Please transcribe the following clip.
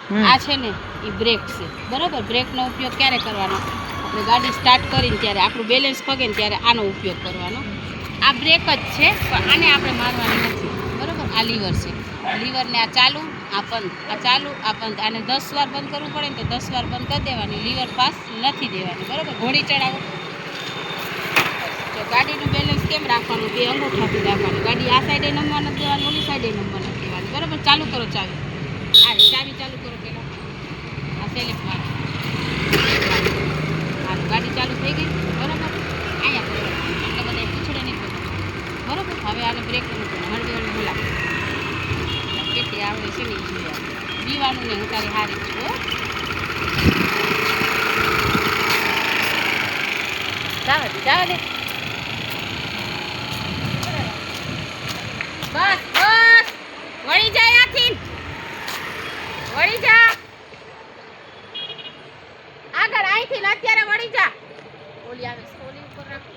આ છે ને એ બ્રેક છે, બરાબર. બ્રેકનો ઉપયોગ ક્યારે કરવાનો? આપણે ગાડી સ્ટાર્ટ કરીને ત્યારે આપણું બેલેન્સ પગે ને ત્યારે આનો ઉપયોગ કરવાનો. આ બ્રેક જ છે, પણ આને આપણે મારવાની નથી, બરાબર. આ લીવર છે, લીવરને આ ચાલુ, આ બંધ, આ ચાલુ, આ બંધ. આને 10 વાર બંધ કરવું પડે ને તો 10 વાર બંધ કરી દેવાની. લીવર પાસ નથી દેવાની, બરાબર. ઘોડી ચડાવો. તો ગાડીનું બેલેન્સ કેમ રાખવાનું? બે અંગૂઠાથી રાખવાનું. ગાડી આ સાઈડે નમવા નથી દેવાની, ઓલી સાઈડે નમવા નથી દેવાની, બરાબર. ચાલુ કરો ચાવી. આ ચાવી ચાલુ કરો પહેલાં. આ સેલેક્ટ મારો. હાલો, ગાડી ચાલુ થઈ ગઈ, બરાબર. અહીંયા કરવાનું, એટલે બધા પૂછડે નહીં કરવાનું, બરાબર. હવે આને બ્રેક મૂકવાનું, હળવી હળવી બોલાવો. કેટલી આવડે છે ને એ જોયા. પીવાનું ને હું તારી હારી છું, હો. જવા દે, જવા દે. બસ બસ, વળી જા ત્યાંથી, વળી જા આગળ. અહીંથી અત્યારે વળી જા. ઓલી આવે છે, ઓલી ઉપર રાખો.